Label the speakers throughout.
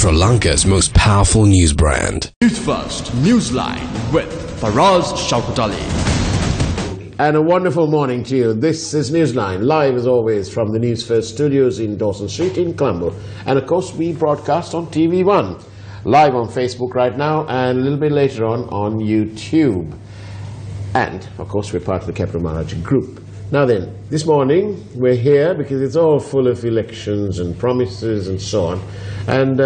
Speaker 1: Sri Lanka's most powerful news brand.
Speaker 2: Newsfirst Newsline with Faraz Shaukatali.
Speaker 3: And a wonderful morning to you. This is Newsline, live as always from the Newsfirst studios in Dawson Street in Colombo. And of course we broadcast on TV1, live on Facebook right now, and a little bit later on YouTube. And of course we're part of the Capital Maharaj group. Now then, this morning we're here because it's all full of elections and promises and so on. And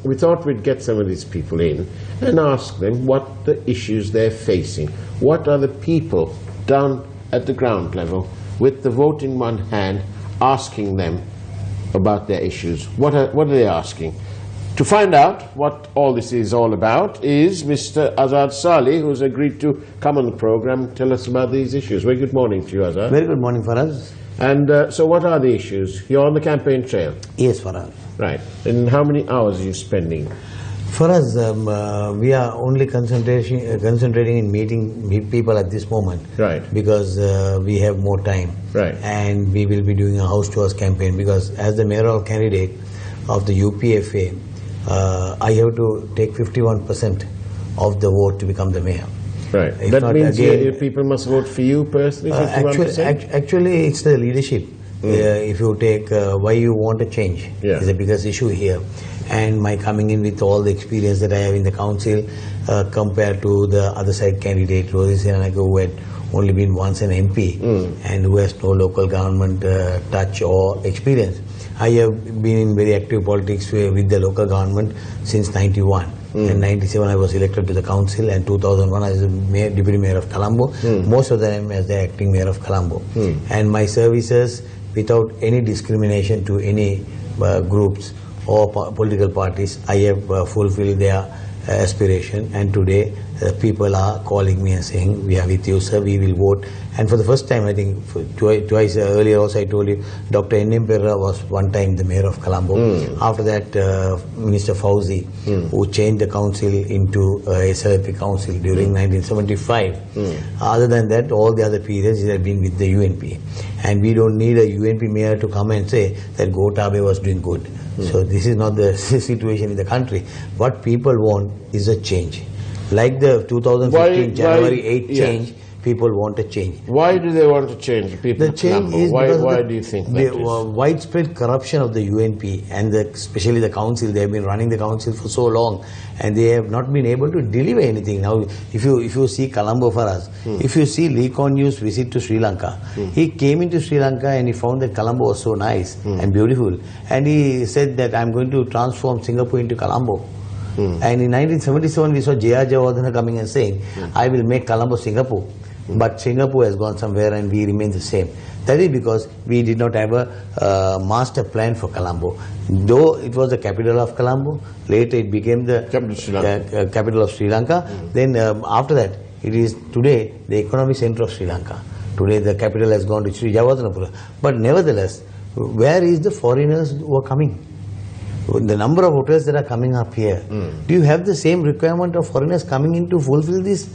Speaker 3: we thought we'd get some of these people in and ask them what the issues they're facing. What are the people down at the ground level with the vote in one hand asking them about their issues? What are they asking? To find out what all this is all about is Mr. Azath Salley, who's agreed to come on the program and tell us about these issues. Very good morning to you, Azath.
Speaker 4: Very good morning, Faraz.
Speaker 3: And so what are the issues? You're on the campaign trail?
Speaker 4: Yes, Faraz.
Speaker 3: Right. And how many hours are you spending?
Speaker 4: Faraz, we are only concentrating in meeting people at this moment.
Speaker 3: Right.
Speaker 4: Because we have more time.
Speaker 3: Right.
Speaker 4: And we will be doing a house-to-house campaign because as the mayoral candidate of the UPFA, I have to take 51% of the vote to become the mayor.
Speaker 3: Right.
Speaker 4: If
Speaker 3: that
Speaker 4: not,
Speaker 3: means
Speaker 4: again,
Speaker 3: people must vote for you personally, 51%?
Speaker 4: Actually, it's the leadership. If you take why you want to change is the biggest issue here. And my coming in with all the experience that I have in the council compared to the other side candidate, Rosie Senanaka, who had only been once an MP and who has no local government touch or experience. I have been in very active politics with the local government since 91. In 97 I was elected to the council, and 2001 I was the deputy mayor of Colombo, most of them as the acting mayor of Colombo. And my services, without any discrimination to any groups or political parties, I have fulfilled their aspiration, and today people are calling me and saying, we are with you, sir, we will vote. And for the first time, I think twice earlier also I told you, Dr. N.M. Perra was one time the mayor of Colombo. After that, Minister Fauzi, who changed the council into a SLP council during 1975. Other than that, all the other periods it has been with the UNP. And we don't need a UNP mayor to come and say that Gotabe was doing good. So this is not the situation in the country. What people want is a change. Like the 2015 January 8 change, people want a change.
Speaker 3: Why do they want to change? People
Speaker 4: the change is
Speaker 3: why do you think that is?
Speaker 4: Widespread corruption of the UNP and especially the council. They have been running the council for so long, and they have not been able to deliver anything. Now, if you see Colombo for us, if you see Lee Kuan Yew's visit to Sri Lanka, he came into Sri Lanka and he found that Colombo was so nice and beautiful, and he said that I'm going to transform Singapore into Colombo. And in 1977 we saw J.R. Jayawardena coming and saying, I will make Colombo Singapore. But Singapore has gone somewhere and we remain the same. That is because we did not have a master plan for Colombo. Though it was the capital of Colombo, later it became the capital of Sri Lanka. Then after that, it is today the economic center of Sri Lanka. Today the capital has gone to Sri Jayawardena. But nevertheless, where is the foreigners who are coming? The number of hotels that are coming up here, do you have the same requirement of foreigners coming in to fulfill this?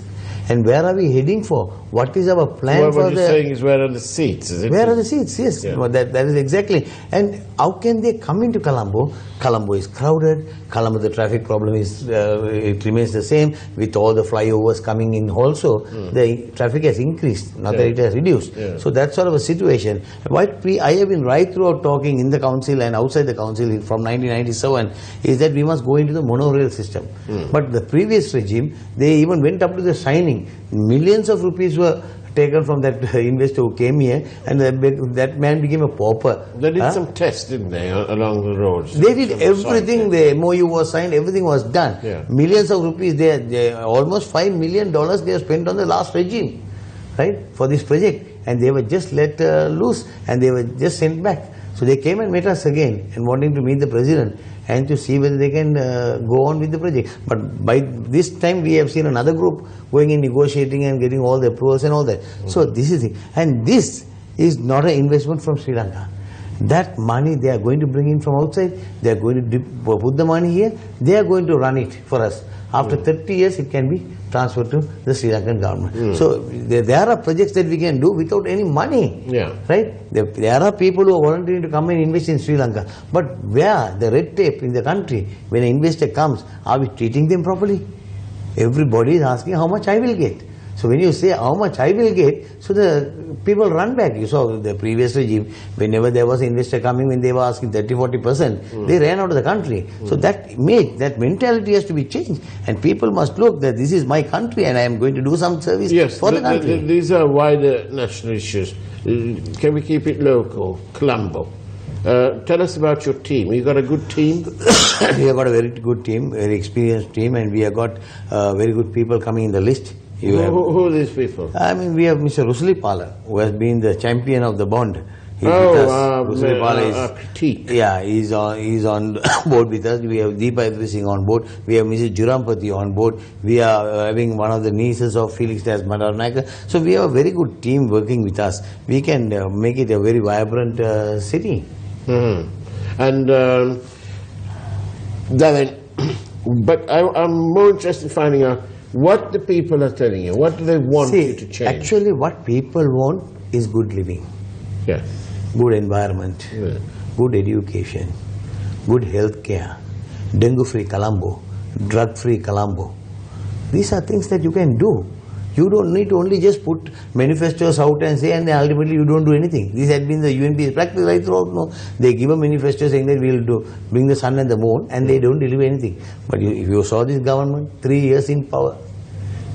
Speaker 4: And where are we heading for? What is our plan for
Speaker 3: what you're saying is, where are the seats? Is it?
Speaker 4: Where are the seats? Yes, that is exactly. And how can they come into Colombo? Colombo is crowded. Colombo, the traffic problem is it remains the same. With all the flyovers coming in also, the traffic has increased, not that it has reduced. So that's sort of a situation. I have been right throughout talking in the council and outside the council from 1997 is that we must go into the monorail system. But the previous regime, they even went up to the signing. Millions of rupees were taken from that investor who came here, and that man became a pauper.
Speaker 3: They did some tests, didn't they, along the roads?
Speaker 4: They did everything. The MOU was signed, everything was done. Millions of rupees, almost $5 million they have spent on the last regime, right, for this project. And they were just let loose, and they were just sent back. So they came and met us again and wanting to meet the president and to see whether they can go on with the project. But by this time we have seen another group going in negotiating and getting all the approvals and all that. So this is it. And this is not an investment from Sri Lanka. That money they are going to bring in from outside, they are going to put the money here, they are going to run it for us. After 30 years, it can be transferred to the Sri Lankan government. So there are projects that we can do without any money, right? There are people who are volunteering to come and invest in Sri Lanka. But where the red tape in the country, when an investor comes, are we treating them properly? Everybody is asking how much I will get. So when you say how much I will get, so the people run back. You saw the previous regime, whenever there was an investor coming, when they were asking 30-40%, they ran out of the country. So that image, that mentality has to be changed. And people must look that this is my country and I am going to do some service for the country.
Speaker 3: These are wider national issues. Can we keep it local? Colombo. Tell us about your team. You got a good team?
Speaker 4: We have got a very good team, very experienced team, and we have got very good people coming in the list.
Speaker 3: Who are these people?
Speaker 4: I mean, we have Mr. Rusli Pala, who has been the champion of the bond. He's
Speaker 3: critique.
Speaker 4: Yeah, he's on board with us. We have Deepa Singh on board. We have Mrs. Jurampati on board. We are having one of the nieces of Felix Das Madarnaika. So we have a very good team working with us. We can make it a very vibrant city.
Speaker 3: And but I'm more interested in finding out what the people are telling you. What do they want you to change?
Speaker 4: Actually, what people want is good living.
Speaker 3: Yeah.
Speaker 4: Good environment, good education, good health care, dengue-free Colombo, drug-free Colombo. These are things that you can do. You don't need to only just put manifestos out and say, and then ultimately you don't do anything. This had been the UNP's practice right throughout. No, they give a manifesto saying that we will bring the sun and the moon, and they don't deliver anything. But if you saw this government, 3 years in power,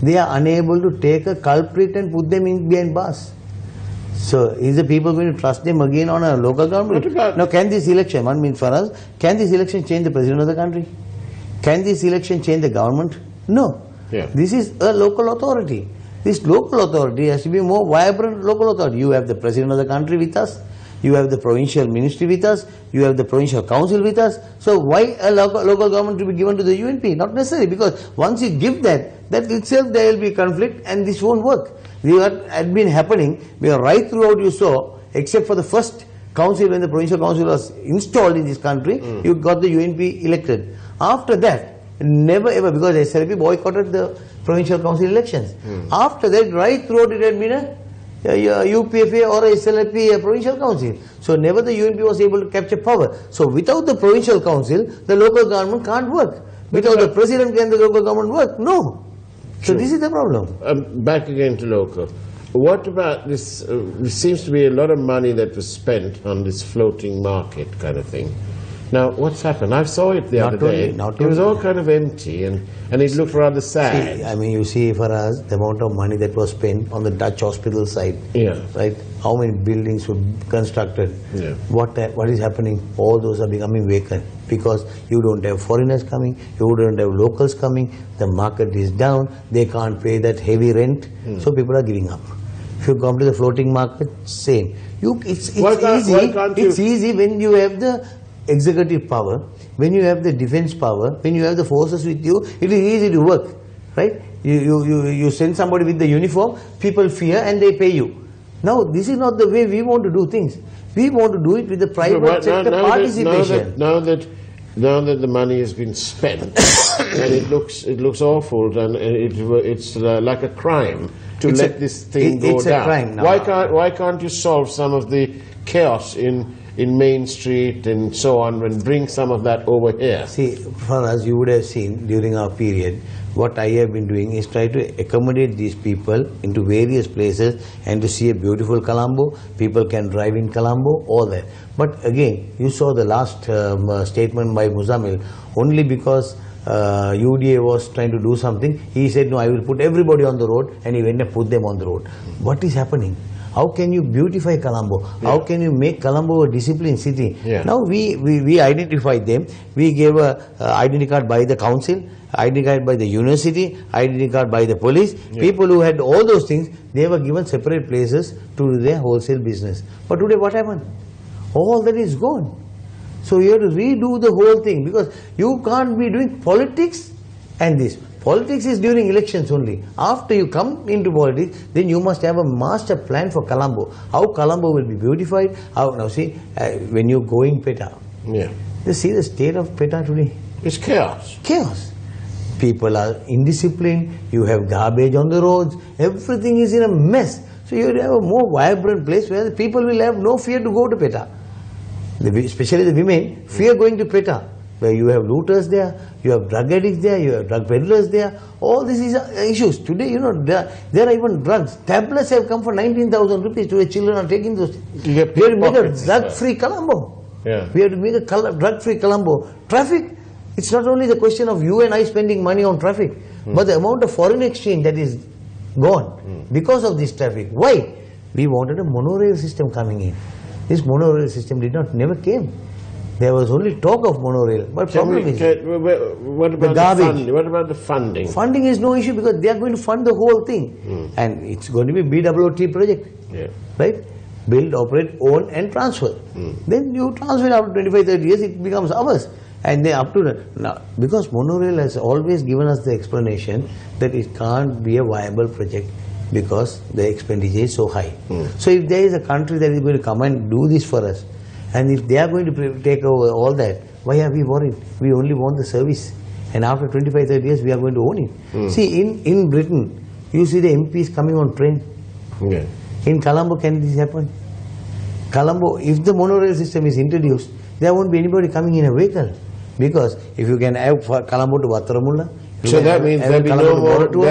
Speaker 4: they are unable to take a culprit and put them in behind bars. So is the people going to trust them again on a local government? Now, can this election, one means for us, can this election change the president of the country? Can this election change the government? No.
Speaker 3: Yeah.
Speaker 4: This is a local authority. This local authority has to be more vibrant local authority. You have the president of the country with us. You have the provincial ministry with us. You have the provincial council with us. So why a local government to be given to the UNP? Not necessary, because once you give that itself there will be conflict and this won't work. What had been happening, right throughout you saw, except for the first council when the provincial council was installed in this country, you got the UNP elected. After that, never ever, because SLP boycotted the provincial council elections. After that, right throughout it had been a UPFA or a SLP provincial council. So never the UNP was able to capture power. So without the provincial council, the local government can't work. Without the president, can the local government work? No. So this is the problem.
Speaker 3: Back again to local. What about this? There seems to be a lot of money that was spent on this floating market kind of thing. Now, what's happened? I saw it the other day. It was all kind of empty and it looked rather sad.
Speaker 4: See, I mean, you see for us, the amount of money that was spent on the Dutch hospital side, right? How many buildings were constructed?
Speaker 3: Yeah.
Speaker 4: What is happening? All those are becoming vacant because you don't have foreigners coming, you don't have locals coming, the market is down, they can't pay that heavy rent, so people are giving up. If you come to the floating market, same. It's easy when you have the executive power, when you have the defense power, when you have the forces with you, it is easy to work, right? You send somebody with the uniform, people fear and they pay you. Now, this is not the way we want to do things. We want to do it with the private sector participation.
Speaker 3: Now that the money has been spent, and it looks awful, and it's like a crime to let this thing go down.
Speaker 4: It's a crime now.
Speaker 3: Why can't you solve some of the chaos in Main Street and so on and bring some of that over here?
Speaker 4: See, for us, you would have seen during our period, what I have been doing is try to accommodate these people into various places and to see a beautiful Colombo. People can drive in Colombo, all that. But again, you saw the last statement by Muzammil, only because UDA was trying to do something, he said, no, I will put everybody on the road, and he went and put them on the road. What is happening? How can you beautify Colombo? How can you make Colombo a disciplined city? Now we identified them. We gave a identity card by the council, identity card by the university, identity card by the police. People who had all those things, they were given separate places to do their wholesale business. But today what happened? All that is gone. So you have to redo the whole thing, because you can't be doing politics And this politics is during elections only. After you come into politics, then you must have a master plan for Colombo. How Colombo will be beautified. Now see, when you go in PETA, you see the state of PETA today.
Speaker 3: It's chaos.
Speaker 4: Chaos. People are indisciplined, you have garbage on the roads, everything is in a mess. So you have a more vibrant place where the people will have no fear to go to PETA. Especially the women, fear going to PETA, where you have looters there, you have drug addicts there, you have drug peddlers there. All these issues. Today, you know, there are even drugs. Tablets have come for 19,000 rupees to children are taking those. We have to make a drug-free Colombo. We have to make a drug-free Colombo. Traffic. It's not only the question of you and I spending money on traffic, but the amount of foreign exchange that is gone because of this traffic. Why? We wanted a monorail system coming in. This monorail system never came. There was only talk of monorail, but problem is
Speaker 3: what about the funding? What about the funding?
Speaker 4: Funding is no issue because they are going to fund the whole thing, and it's going to be BOT project, right? Build, operate, own, and transfer. Then you transfer after 25-30 years, it becomes ours. And then up to now, because monorail has always given us the explanation that it can't be a viable project because the expenditure is so high. So if there is a country that is going to come and do this for us, and if they are going to take over all that, why are we worried? We only want the service, and after 25-30 years we are going to own it. See, in Britain, you see the MPs coming on train. In Colombo, can this happen? Colombo, if the monorail system is introduced, there won't be anybody coming in a vehicle. Because if you can have Colombo to Battaramulla,
Speaker 3: so that means there'll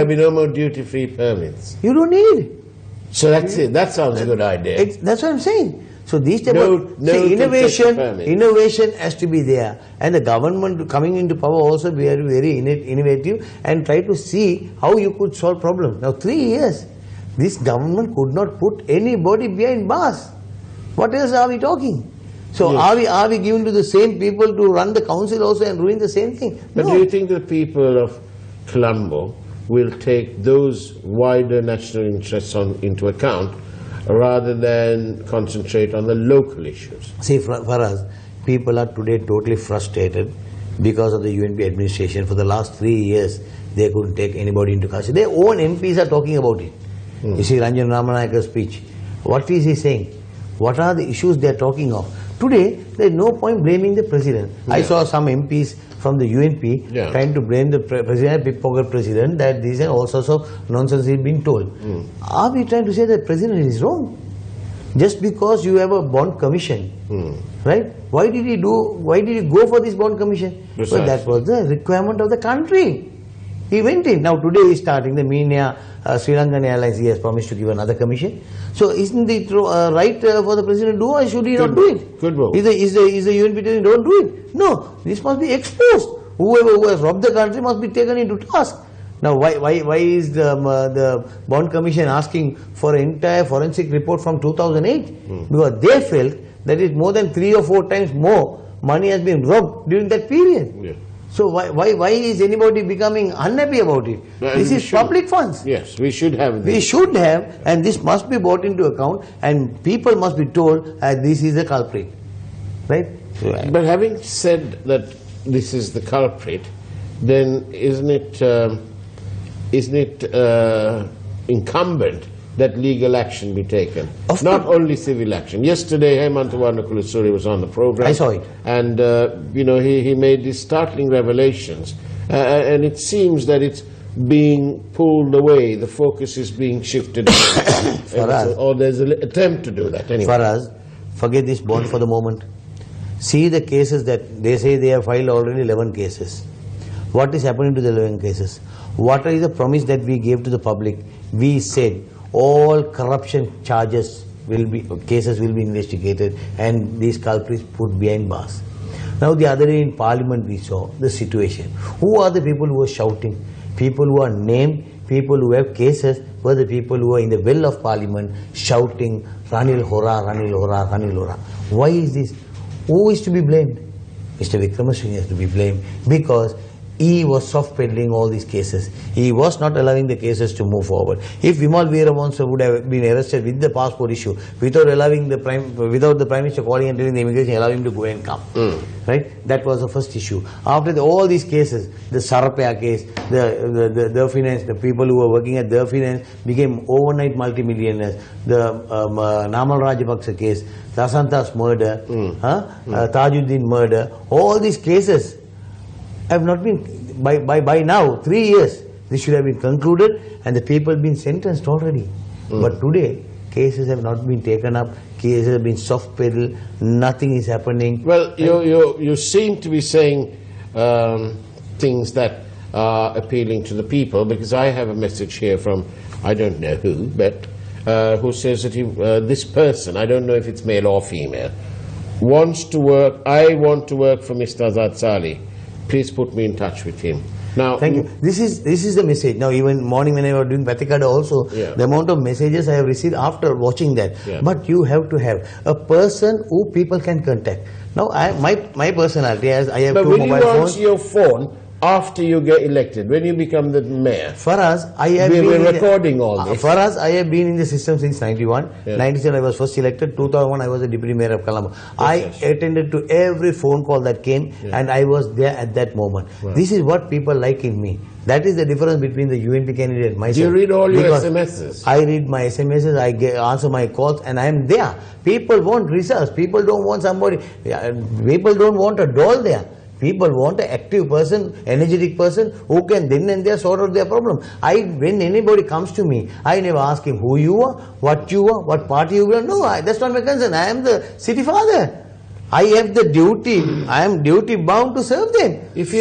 Speaker 3: be no more duty-free permits.
Speaker 4: You don't need.
Speaker 3: So that's it. That sounds a good idea.
Speaker 4: That's what I'm saying. So these type of innovation has to be there, and the government coming into power also be very innovative and try to see how you could solve problems. Now 3 years, this government could not put anybody behind bars. What else are we talking? So are we giving to the same people to run the council also and doing the same thing?
Speaker 3: But do you think the people of Colombo will take those wider national interests into account rather than concentrate on the local issues?
Speaker 4: See, for us, people are today totally frustrated because of the UNP administration. For the last 3 years, they couldn't take anybody into consideration. Their own MPs are talking about it. You see Ranjan Ramanayaka's speech. What is he saying? What are the issues they are talking of? Today, there is no point blaming the president. I saw some MPs from the UNP trying to blame the president, pickpocket president, that these are all sorts of nonsense is being told. Are we trying to say that the president is wrong? Just because you have a bond commission, right? Why did he go for this bond commission? Well, that was the requirement of the country. He went in. Now today he is starting the MENA, Sri Lankan Airlines, he has promised to give another commission. So isn't it right for the president to do, or should he not do it?
Speaker 3: Good move.
Speaker 4: Is the UNP telling don't do it? No, this must be exposed. Whoever who has robbed the country must be taken into task. Now why is the bond commission asking for an entire forensic report from 2008? Because they felt that is more than 3 or 4 times more money has been robbed during that period. So why is anybody becoming unhappy about it? This is public funds.
Speaker 3: Yes, we should have.
Speaker 4: We should have, and this must be brought into account, and people must be told that this is the culprit, right?
Speaker 3: But having said that this is the culprit, then isn't it incumbent that legal action be taken? Not only civil action. Yesterday, Hemantawala Kulasuri was on the program.
Speaker 4: I saw it.
Speaker 3: And, he made these startling revelations. And it seems that it's being pulled away. The focus is being shifted. Or there's an attempt to do that anyway.
Speaker 4: For us, forget this bond for the moment. See the cases that they say they have filed already 11 cases. What is happening to the 11 cases? What is the promise that we gave to the public? We said all corruption cases will be investigated and these culprits put behind bars. Now the other day in Parliament we saw the situation. Who are the people who are shouting? People who are named, people who have cases, were the people who are in the well of Parliament shouting Ranil Hora, Ranil Hora, Ranil Hora. Why is this? Who is to be blamed? Mr. Wickramasinghe has to be blamed, because he was soft peddling all these cases. He was not allowing the cases to move forward. If Vimal Veeramonsa would have been arrested with the passport issue, without the Prime Minister calling and telling the immigration, allow him to go and come. Right? That was the first issue. After all these cases, the Sarapaya case, the finance, the people who were working at the finance became overnight multimillionaires. The Namal Rajapaksa case, the Asantas murder, Tajuddin murder, all these cases have not been, by now, 3 years, this should have been concluded and the people have been sentenced already. But today, cases have not been taken up, cases have been soft pedaled, nothing is happening.
Speaker 3: Well, you seem to be saying things that are appealing to the people, because I have a message here from, I don't know who, but who says that this person, I don't know if it's male or female, wants to work, I want to work for Mr. Azath Salley. Please put me in touch with him. Now,
Speaker 4: thank you. This is the message. Now, even morning when I was doing Pathikada also, the amount of messages I have received after watching that. But you have to have a person who people can contact. Now, my personality, as I have two mobile phones. But will you answer your phone after you get elected, when you become the mayor? For us, I have been
Speaker 3: recording all this.
Speaker 4: For us, I have been in the system since 91. 97, I was first elected. 2001, I was the deputy mayor of Colombo. I attended to every phone call that came, and I was there at that moment. This is what people like in me. That is the difference between the UNP candidate and myself.
Speaker 3: Do you read all your SMSs?
Speaker 4: I read my SMSs, I answer my calls, and I am there. People want results. People don't want somebody. People don't want a doll there. People want an active person, energetic person who can then and there sort out their problem. When anybody comes to me, I never ask him who you are, what party you are. No, that's not my concern. I am the city father. I have the duty. I am duty bound to serve them.
Speaker 3: If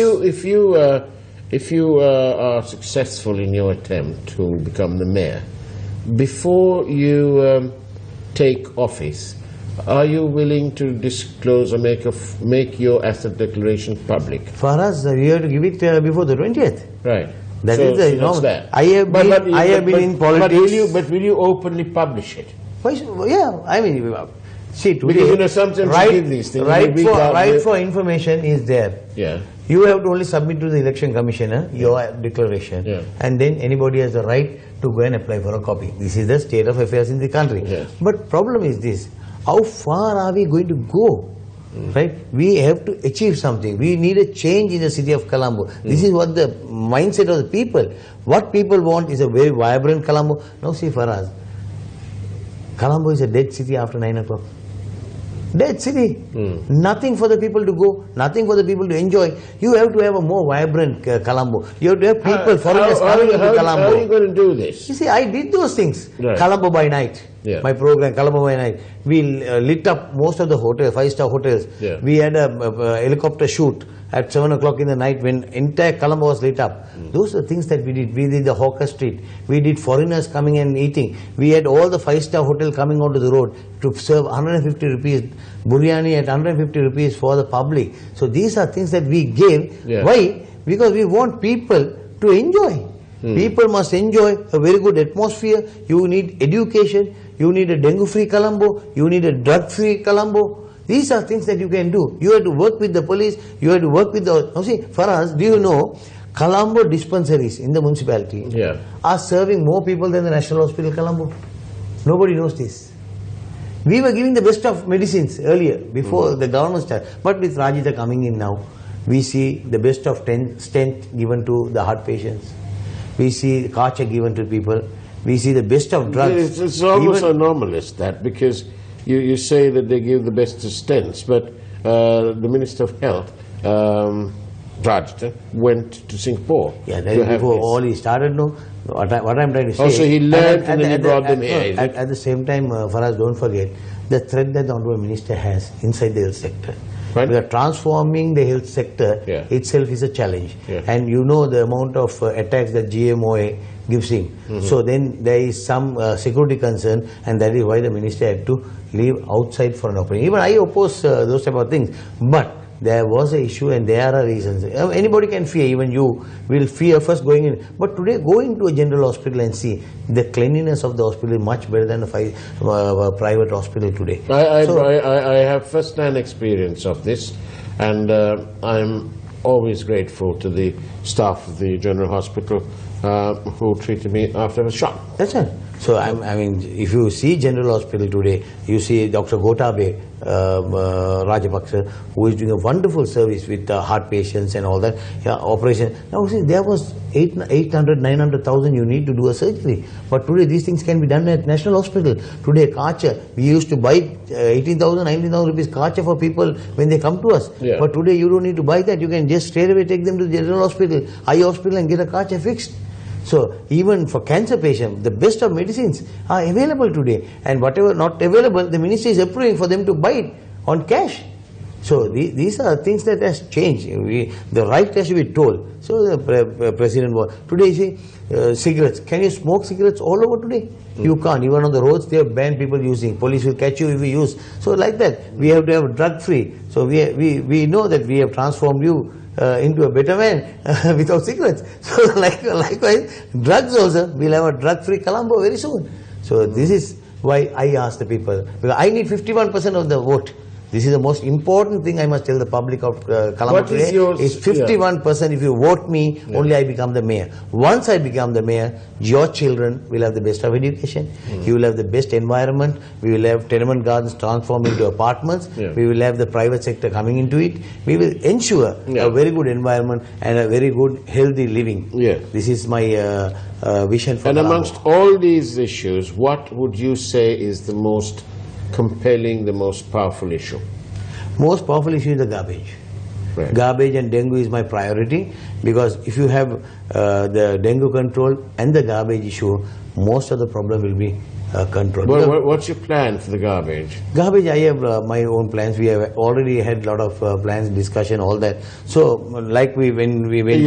Speaker 3: you are successful in your attempt to become the mayor, before you take office, are you willing to disclose or make your asset declaration public?
Speaker 4: For us, we have to give it before the 20th.
Speaker 3: Right.
Speaker 4: That is the norm. I have been in politics.
Speaker 3: But will you openly publish it?
Speaker 4: Yeah, I mean, see today.
Speaker 3: Because you know sometimes you give these things.
Speaker 4: Right for information is there.
Speaker 3: Yeah.
Speaker 4: You have to only submit to the election commissioner your declaration, and then anybody has the right to go and apply for a copy. This is the state of affairs in the country. But problem is this. How far are we going to go? Right? We have to achieve something. We need a change in the city of Colombo. This is what the mindset of the people. What people want is a very vibrant Colombo. Now see, for us, Colombo is a dead city after 9 o'clock. Dead city. Nothing for the people to go, nothing for the people to enjoy. You have to have a more vibrant Colombo. You have to have people, foreigners coming into Colombo.
Speaker 3: How are you going to do this?
Speaker 4: You see, I did those things. Colombo by night. My program, Colombo by night. We lit up most of the hotels, 5-star hotels. We had a helicopter shoot at 7 o'clock in the night when entire Colombo was lit up. Those are things that we did. We did the Hawker Street. We did foreigners coming and eating. We had all the 5-star hotel coming onto the road to serve 150 rupees, biryani at 150 rupees for the public. So these are things that we gave. Why? Because we want people to enjoy. People must enjoy a very good atmosphere. You need education. You need a dengue-free Colombo. You need a drug-free Colombo. These are things that you can do. You have to work with the police. You have to work with the... Now see, for us, do you know, Colombo dispensaries in the municipality are serving more people than the National Hospital Colombo. Nobody knows this. We were giving the best of medicines earlier, before the government started. But with Rajita coming in now, we see the best of stent given to the heart patients. We see Kacha given to people. We see the best of drugs.
Speaker 3: It's almost anomalous that, because you say that they give the best of stents, but the Minister of Health, Rajta, went to Singapore.
Speaker 4: Yeah, that is before all he started. No, what I'm trying to say.
Speaker 3: Also, he learned and then he brought them here.
Speaker 4: At the same time, Faraz, don't forget the threat that the Honorable Minister has inside the health sector.
Speaker 3: Right.
Speaker 4: We are transforming the health sector itself is a challenge. And you know the amount of attacks that GMOA gives him. So then there is some security concern, and that is why the minister had to leave outside for an opening. Even I oppose those type of things. But there was an issue and there are reasons. Anybody can fear, even you will fear first going in. But today, go into a general hospital and see the cleanliness of the hospital is much better than a private hospital today.
Speaker 3: I have first-hand experience of this, and I'm always grateful to the staff of the General Hospital who treated me after I was shot.
Speaker 4: That's right. So I mean, if you see General Hospital today, you see Dr. Gotabe Rajapaksa, who is doing a wonderful service with heart patients and all that, operation. Now see, there was 800, 900,000 you need to do a surgery. But today these things can be done at National Hospital. Today, Kacha, we used to buy 18,000, 19,000 rupees Kacha for people when they come to us.
Speaker 3: Yeah.
Speaker 4: But today you don't need to buy that. You can just straight away take them to the General Hospital, eye hospital, and get a Kacha fixed. So even for cancer patients, the best of medicines are available today, and whatever not available, the ministry is approving for them to buy it on cash. So these are things that has changed. The right has to be told. So the president was today. You see, cigarettes. Can you smoke cigarettes all over today? You can't. Even on the roads, they have banned people using. Police will catch you if you use. So like that, we have to have drug free. So we know that we have transformed you into a better man without cigarettes. So likewise, drugs also, we'll have a drug-free Colombo very soon. So this is why I ask the people, because I need 51% of the vote. This is the most important thing I must tell the public of Colombo today. Is 51%. If you vote me, only I become the mayor. Once I become the mayor, your children will have the best of education. You will have the best environment. We will have tenement gardens transformed into apartments. We will have the private sector coming into it. We will ensure a very good environment and a very good healthy living. This is my vision for Colombo.
Speaker 3: And amongst all these issues, what would you say is the most compelling, the most powerful issue?
Speaker 4: Most powerful issue is the garbage. Right. Garbage and dengue is my priority, because if you have the dengue control and the garbage issue, most of the problem will be controlled.
Speaker 3: What's your plan for the garbage?
Speaker 4: Garbage, I have my own plans. We have already had a lot of plans, discussion, all that. So, like when we went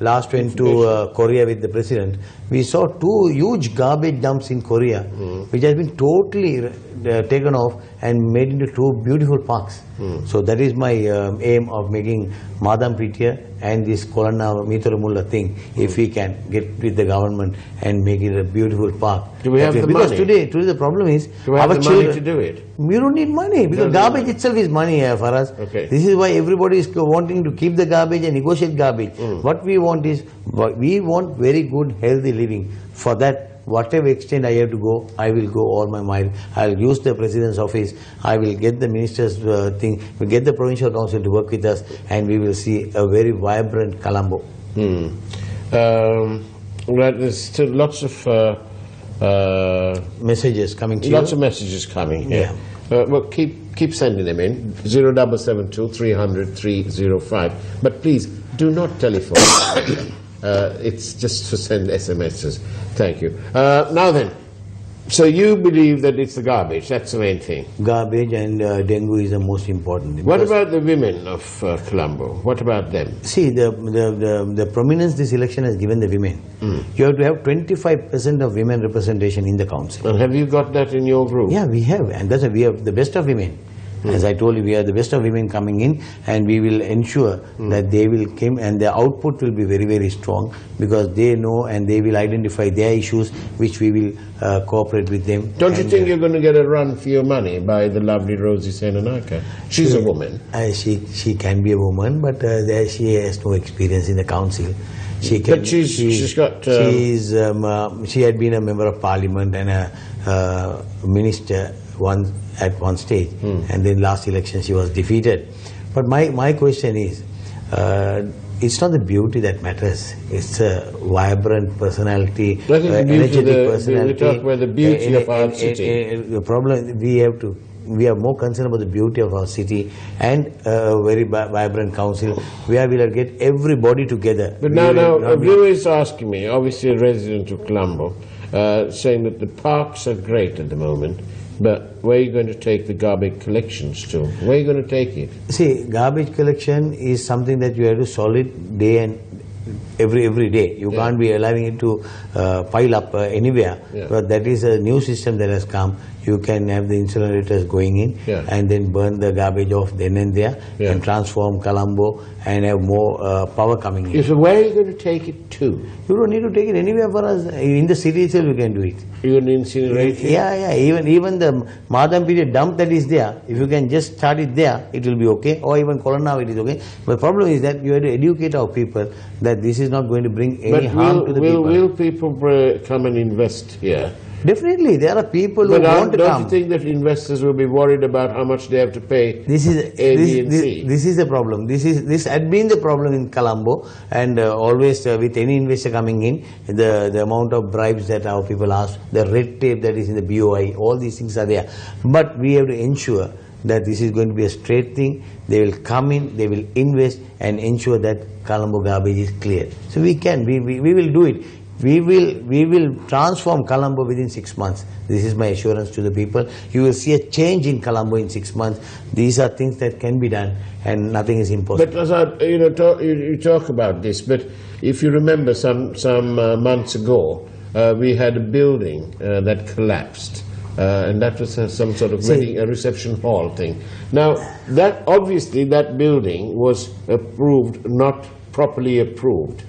Speaker 4: last went to Korea with the president, we saw 2 huge garbage dumps in Korea, which has been totally taken off and made into 2 beautiful parks. So that is my aim of making Madam Pitya and this Kolana Mitaramulla thing, if we can get with the government and make it a beautiful park.
Speaker 3: Do we have the
Speaker 4: because
Speaker 3: money?
Speaker 4: Today the problem is,
Speaker 3: do we have the money to do it?
Speaker 4: We don't need money, because garbage itself is money for us.
Speaker 3: Okay.
Speaker 4: This is why everybody is wanting to keep the garbage and negotiate garbage. What we want is, we want very good healthy living. For that, whatever extent I have to go, I will go all my mile. I will use the president's office. I will get the minister's thing. We'll get the provincial council to work with us, and we will see a very vibrant Colombo.
Speaker 3: There's still lots of
Speaker 4: messages coming to you.
Speaker 3: Lots of messages coming. Well, keep sending them in. 0772 300 305. But please do not telephone. It's just to send SMSs. Thank you. Now then, so you believe that it's the garbage, that's the main thing? Garbage and dengue is the most important. What about the women of Colombo? What about them? See, the prominence this election has given the women. You have to have 25% of women representation in the council. And have you got that in your group? Yeah, we have. And that's why we have the best of women. As I told you, we are the best of women coming in, and we will ensure that they will come and their output will be very, very strong, because they know and they will identify their issues, which we will cooperate with them. Don't you think you're going to get a run for your money by the lovely Rosie Senanaka? She's a woman. She can be a woman, but she has no experience in the council. She had been a member of parliament and a minister at one stage, and then last election she was defeated. But my question is, it's not the beauty that matters, it's a vibrant personality, energetic personality. We talk about the beauty of our city. The problem, we are more concerned about the beauty of our city and a very vibrant council where we will get everybody together. But now a viewer is asking me, obviously a resident of Colombo, saying that the parks are great at the moment, but where are you going to take the garbage collections to? Where are you going to take it? See, garbage collection is something that you have to solve it day and every day. You can't be allowing it to pile up anywhere. But that is a new system that has come.
Speaker 4: you can have the incinerators going in and then burn the garbage off then and there and transform Colombo and have more power coming in.
Speaker 3: So where are you going to take it to?
Speaker 4: You don't need to take it anywhere for us. In the city itself you can do it.
Speaker 3: You can incinerate it?
Speaker 4: Yeah. Even the Madhampiri dump that is there, if you can just start it there, it will be okay. Or even Kolana, it is okay. But the problem is that you have to educate our people that this is not going to bring any harm to the people.
Speaker 3: Will people come and invest here?
Speaker 4: Definitely, there are people who want to come.
Speaker 3: Don't you think that investors will be worried about how much they have to pay?
Speaker 4: This is the problem. This had been the problem in Colombo, and always with any investor coming in, the amount of bribes that our people ask, the red tape that is in the BOI, all these things are there. But we have to ensure that this is going to be a straight thing. They will come in, they will invest and ensure that Colombo garbage is cleared. So we will do it. We will transform Colombo within 6 months. This is my assurance to the people. You will see a change in Colombo in 6 months. These are things that can be done, and nothing is impossible.
Speaker 3: But Azath, you talk about this, but if you remember some months ago, we had a building that collapsed, and that was some sort of wedding, a reception hall thing. Now, obviously that building was approved, not properly approved.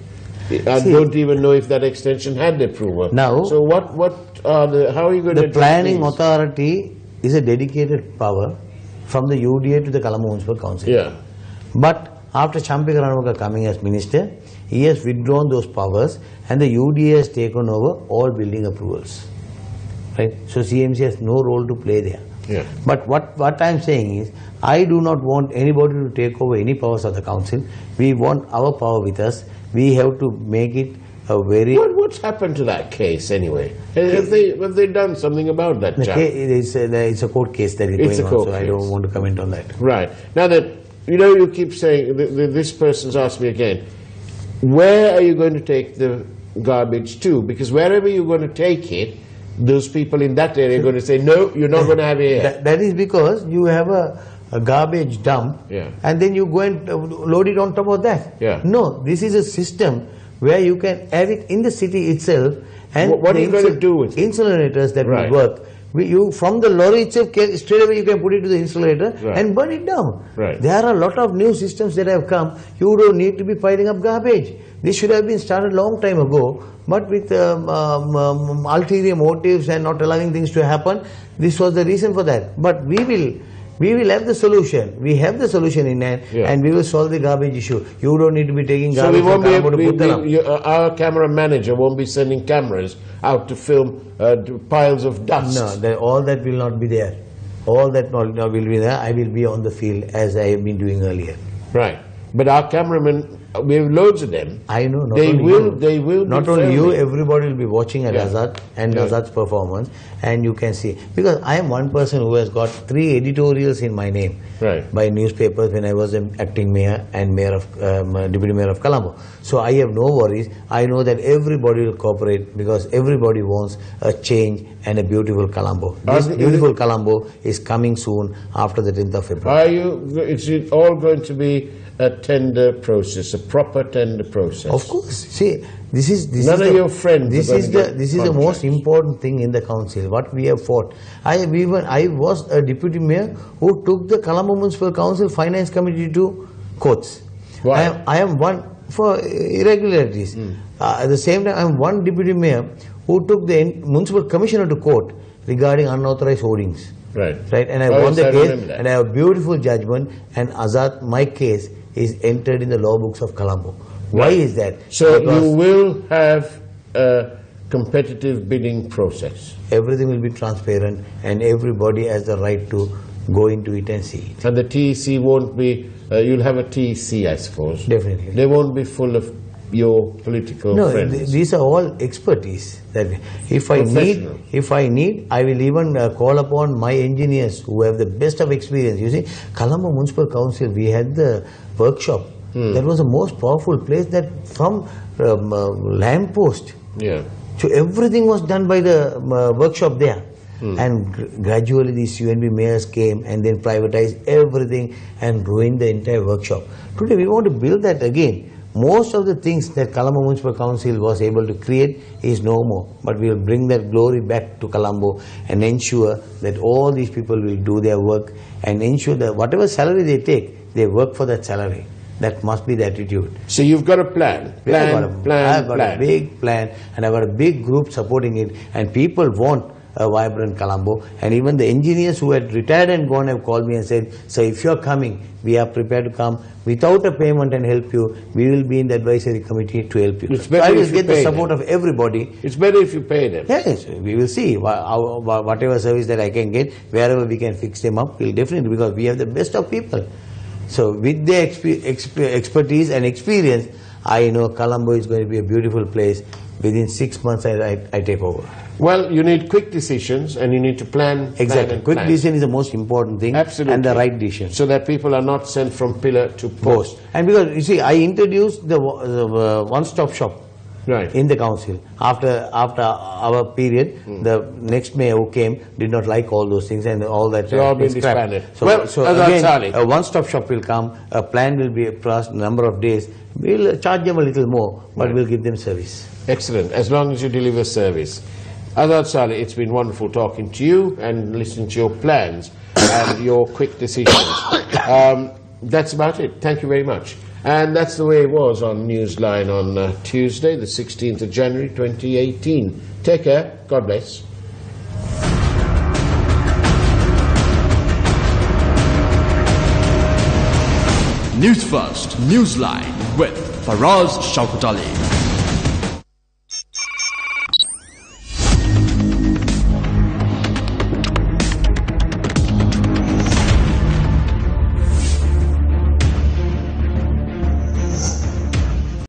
Speaker 3: I don't even know if that extension had approval.
Speaker 4: Now,
Speaker 3: so how are you going to?
Speaker 4: The planning authority is a dedicated power from the UDA to the Colombo Municipal Council.
Speaker 3: Yeah.
Speaker 4: But after Champi Karanamaka coming as minister, he has withdrawn those powers, and the UDA has taken over all building approvals. Right. So CMC has no role to play there.
Speaker 3: Yeah.
Speaker 4: But what I am saying is, I do not want anybody to take over any powers of the council. We want our power with us. We have to make it a very...
Speaker 3: What's happened to that case anyway? Have they done something about that?
Speaker 4: It's a court case that is going on, so I don't want to comment on that.
Speaker 3: Right. Now then, you keep saying, this person's asked me again, where are you going to take the garbage to? Because wherever you're going to take it, those people in that area are going to say, no, you're not going to have it here.
Speaker 4: That is because you have a garbage dump, and then you go and load it on top of that. No, this is a system where you can have it in the city itself. And
Speaker 3: what are you going to do with it?
Speaker 4: Incinerators that will work. From the lorry itself, straight away you can put it to the incinerator and burn it down. There are a lot of new systems that have come. You don't need to be piling up garbage. This should have been started long time ago, but with ulterior motives and not allowing things to happen, this was the reason for that. But we will have the solution. We have the solution in hand, and we will solve the garbage issue. You don't need to be taking garbage from Colombo to put them up.
Speaker 3: Our camera manager won't be sending cameras out to film piles of dust.
Speaker 4: No, all that will not be there. All that will be there. I will be on the field as I have been doing earlier.
Speaker 3: Right. But our cameramen, we have loads of them.
Speaker 4: I know.
Speaker 3: They will.
Speaker 4: Not only you, everybody will be watching at Azath and Azath's performance, and you can see. Because I am one person who has got 3 editorials in my name by newspapers when I was acting mayor and deputy mayor of Colombo. So I have no worries. I know that everybody will cooperate because everybody wants a change and a beautiful Colombo. This beautiful Colombo is coming soon after the 10th of February.
Speaker 3: Is it all going to be a tender process, a proper tender process?
Speaker 4: Of course. See, this is
Speaker 3: your friends.
Speaker 4: This is the most important thing in the council. What we have fought. I was a deputy mayor who took the Colombo Municipal Council Finance Committee to courts.
Speaker 3: Why?
Speaker 4: I am one for irregularities. At the same time, I am one deputy mayor who took the municipal commissioner to court regarding unauthorized hoardings. Right. And I won the case, and I have a beautiful judgment. And Azath, my case is entered in the law books of Colombo. Why is that?
Speaker 3: So you will have a competitive bidding process.
Speaker 4: Everything will be transparent, and everybody has the right to go into it and see it.
Speaker 3: And the TEC won't be. You'll have a TEC, I suppose.
Speaker 4: Definitely.
Speaker 3: They won't be full of your political friends.
Speaker 4: No, these are all expertise. That if I need, I will even call upon my engineers who have the best of experience. You see, Colombo Municipal Council, we had the workshop. That was the most powerful place. That from lamppost, so everything was done by the workshop there. And gradually these UNB mayors came and then privatized everything and ruined the entire workshop. Today we want to build that again. most of the things that Colombo Municipal Council was able to create is no more. But we will bring that glory back to Colombo and ensure that all these people will do their work and ensure that whatever salary they take, they work for that salary. That must be the attitude.
Speaker 3: So you've got a plan.
Speaker 4: I've got a big plan, and I've got a big group supporting it, and people want a vibrant Colombo. And even the engineers who had retired and gone have called me and said, "So if you're coming, we are prepared to come without a payment and help you. We will be in the advisory committee to help you."
Speaker 3: It's better
Speaker 4: I will
Speaker 3: if you
Speaker 4: get the
Speaker 3: pay
Speaker 4: support
Speaker 3: them.
Speaker 4: of everybody.
Speaker 3: It's better if you pay them.
Speaker 4: Yes, we will see whatever service that I can get, wherever we can fix them up, we'll definitely, because we have the best of people. So with their expertise and experience, I know Colombo is going to be a beautiful place. Within 6 months, I take over.
Speaker 3: Well, you need quick decisions and you need to plan.
Speaker 4: Exactly. Quick decision is the most important thing.
Speaker 3: Absolutely.
Speaker 4: And the right decision.
Speaker 3: So that people are not sent from pillar to post.
Speaker 4: And because, you see, I introduced the one-stop shop. Right. In the council. After our period, the next mayor who came did not like all those things, and all that.
Speaker 3: They all been disbanded.
Speaker 4: So Azath Salley, a one-stop shop will come, a plan will be across a number of days. We'll charge them a little more, but we'll give them service. Excellent,
Speaker 3: as long as you deliver service. Azath Salley, it's been wonderful talking to you and listening to your plans and your quick decisions. That's about it. Thank you very much. And that's the way it was on Newsline on Tuesday, the 16th of January 2018. Take care. God bless.
Speaker 2: News First, Newsline with Faraz Shaukat Ali.